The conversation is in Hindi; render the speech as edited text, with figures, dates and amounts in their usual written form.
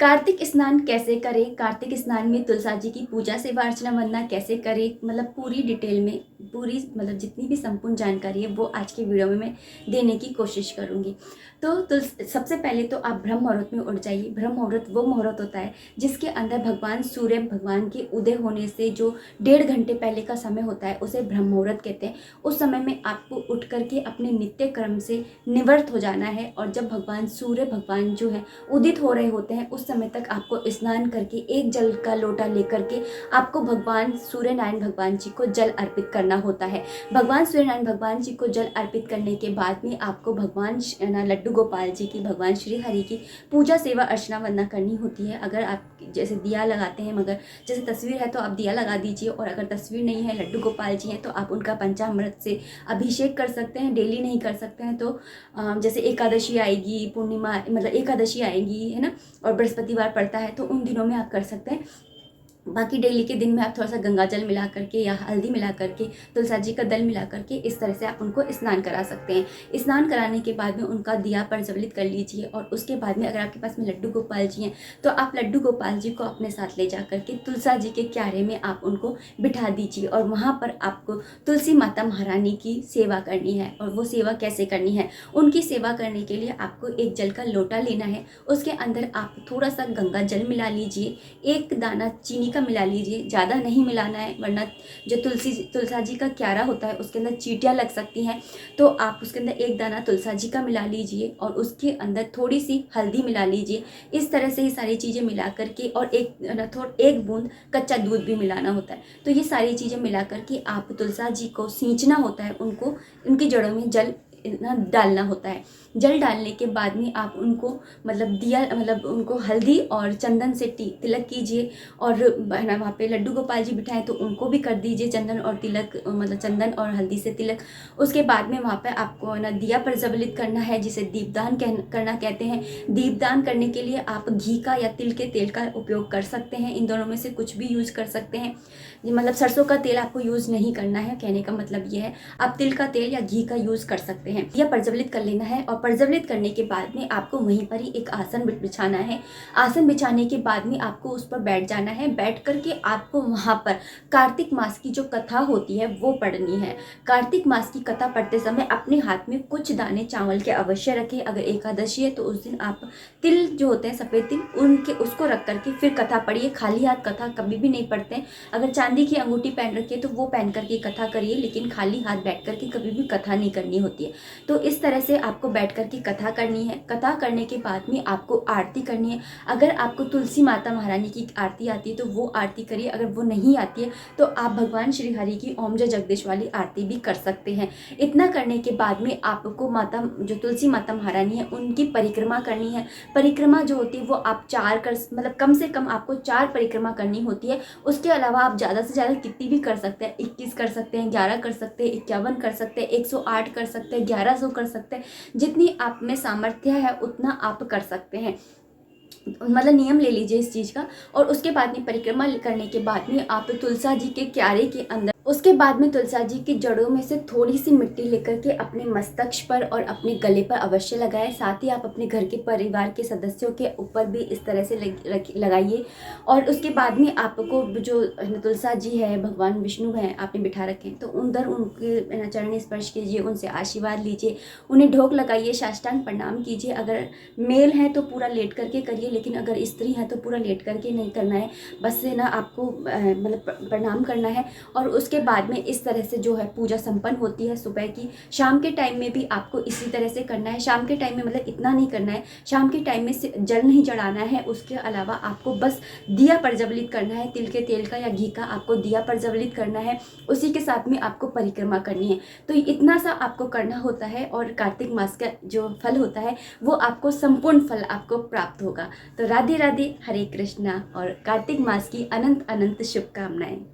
कार्तिक स्नान कैसे करें, कार्तिक स्नान में तुलसा जी की पूजा सेवा अर्चना वंदना कैसे करें, मतलब पूरी डिटेल में पूरी मतलब जितनी भी संपूर्ण जानकारी है वो आज के वीडियो में मैं देने की कोशिश करूँगी। तो सबसे पहले तो आप ब्रह्म मुहूर्त में उठ जाइए। ब्रह्म मुहूर्त वो मुहूर्त होता है जिसके अंदर भगवान सूर्य भगवान के उदय होने से जो 1.5 घंटे पहले का समय होता है उसे ब्रह्म मुहूर्त कहते हैं। उस समय में आपको उठ करके अपने नित्य कर्म से निवृत्त हो जाना है और जब भगवान सूर्य भगवान जो है उदित हो रहे होते हैं उस समय तक आपको स्नान करके एक जल का लोटा लेकर के आपको भगवान सूर्य नारायण भगवान जी को जल अर्पित करना होता है। भगवान सूर्य नारायण भगवान जी को जल अर्पित करने के बाद में आपको भगवान लड्डू गोपाल जी की, भगवान श्री हरि की पूजा सेवा अर्चना वंदना करनी होती है। अगर आप जैसे दिया लगाते हैं, मगर जैसे तस्वीर है तो आप दिया लगा दीजिए, और अगर तस्वीर नहीं है, लड्डू गोपाल जी हैं, तो आप उनका पंचामृत से अभिषेक कर सकते हैं। डेली नहीं कर सकते हैं तो जैसे एकादशी आएगी, पूर्णिमा मतलब एकादशी आएगी है ना, और बृहस्पतिवार पड़ता है तो उन दिनों में आप कर सकते हैं। बाकी डेली के दिन में आप थोड़ा सा गंगा जल मिला करके या हल्दी मिला करके, तुलसा जी का दल मिला करके इस तरह से आप उनको स्नान करा सकते हैं। स्नान कराने के बाद में उनका दिया प्रज्वलित कर लीजिए, और उसके बाद में अगर आपके पास में लड्डू गोपाल जी हैं तो आप लड्डू गोपाल जी को अपने साथ ले जा करके तुलसा जी के क्यारे में आप उनको बिठा दीजिए, और वहाँ पर आपको तुलसी माता महारानी की सेवा करनी है। और वो सेवा कैसे करनी है, उनकी सेवा करने के लिए आपको एक जल का लोटा लेना है, उसके अंदर आप थोड़ा सा गंगा जल मिला लीजिए, एक दाना चीनी का मिला लीजिए, ज़्यादा नहीं मिलाना है वरना जो तुलसा जी का क्यारा होता है उसके अंदर चींटियाँ लग सकती हैं। तो आप उसके अंदर एक दाना तुलसा जी का मिला लीजिए और उसके अंदर थोड़ी सी हल्दी मिला लीजिए। इस तरह से ही सारी चीज़ें मिला करके, और एक बूंद कच्चा दूध भी मिलाना होता है। तो ये सारी चीज़ें मिला करके आप तुलसा जी को सींचना होता है, उनको उनकी जड़ों में जल डालना होता है। जल डालने के बाद में आप उनको मतलब उनको हल्दी और चंदन से तिलक कीजिए, और वहाँ पे लड्डू गोपाल जी बिठाएं तो उनको भी कर दीजिए चंदन और तिलक, मतलब चंदन और हल्दी से तिलक। उसके बाद में वहाँ पे आपको ना दिया प्रज्वलित करना है, जिसे दीपदान करना कहते हैं। दीपदान करने के लिए आप घी का या तिल के तेल का उपयोग कर सकते हैं, इन दोनों में से कुछ भी यूज़ कर सकते हैं। मतलब सरसों का तेल आपको यूज़ नहीं करना है, कहने का मतलब ये है। आप तिल का तेल या घी का यूज़ कर सकते हैं। यह प्रज्वलित कर लेना है, और प्रज्वलित करने के बाद में आपको वहीं पर ही एक आसन बिछाना है। आसन बिछाने के बाद में आपको उस पर बैठ जाना है। बैठ करके आपको वहाँ पर कार्तिक मास की जो कथा होती है वो पढ़नी है। कार्तिक मास की कथा पढ़ते समय अपने हाथ में कुछ दाने चावल के अवश्य रखें। अगर एकादशी है तो उस दिन आप तिल जो होते हैं, सफ़ेद तिल, उसको रख करके फिर कथा पढ़िए। खाली हाथ कथा कभी भी नहीं पढ़ते हैं। अगर चांदी की अंगूठी पहन रखी है तो वो पहन करके कथा करिए, लेकिन खाली हाथ बैठ करके कभी भी कथा नहीं करनी होती है। तो इस तरह से आपको बैठ करके कथा करनी है। कथा करने के बाद में आपको आरती करनी है। अगर आपको तुलसी माता महारानी की आरती आती है तो वो आरती करिए। अगर वो नहीं आती है तो आप भगवान श्री हरि की ओम जय जगदीश वाली आरती भी कर सकते हैं। इतना करने के बाद में आपको माता जो तुलसी माता महारानी है उनकी परिक्रमा करनी है। परिक्रमा जो होती है वो आप मतलब कम से कम आपको 4 परिक्रमा करनी होती है। उसके अलावा आप ज़्यादा से ज़्यादा कितनी भी कर सकते हैं, 21 कर सकते हैं, 11 कर सकते हैं, 51 कर सकते हैं, 108 कर सकते हैं, 1100 कर सकते हैं। जितनी आप में सामर्थ्य है उतना आप कर सकते हैं। मतलब नियम ले लीजिए इस चीज़ का। और उसके बाद में परिक्रमा करने के बाद में आप तुलसा जी के क्यारे के अंदर, उसके बाद में तुलसा जी की जड़ों में से थोड़ी सी मिट्टी लेकर के अपने मस्तक पर और अपने गले पर अवश्य लगाएं। साथ ही आप अपने घर के परिवार के सदस्यों के ऊपर भी इस तरह से लगाइए। और उसके बाद में आपको जो तुलसा जी है, भगवान विष्णु हैं आपने बिठा रखे हैं, तो उनके चरण स्पर्श कीजिए, उनसे आशीर्वाद लीजिए, उन्हें ढोक लगाइए, साष्टांग प्रणाम कीजिए। अगर मेल है तो पूरा लेट करके करिए, लेकिन अगर स्त्री है तो पूरा लेट करके नहीं करना है, बस से ना आपको मतलब प्रणाम करना है। और उसके बाद में इस तरह से जो है पूजा संपन्न होती है सुबह की। शाम के टाइम में भी आपको इसी तरह से करना है। शाम के टाइम में मतलब इतना नहीं करना है, शाम के टाइम में जल नहीं चढ़ाना है। उसके अलावा आपको बस दिया प्रज्वलित करना है, तिल के तेल का या घी का आपको दिया प्रज्वलित करना है। उसी के साथ में आपको परिक्रमा करनी है। तो इतना सा आपको करना होता है, और कार्तिक मास का जो फल होता है वो आपको संपूर्ण फल आपको प्राप्त होगा। तो राधे राधे, हरे कृष्णा, और कार्तिक मास की अनंत अनंत शुभकामनाएं।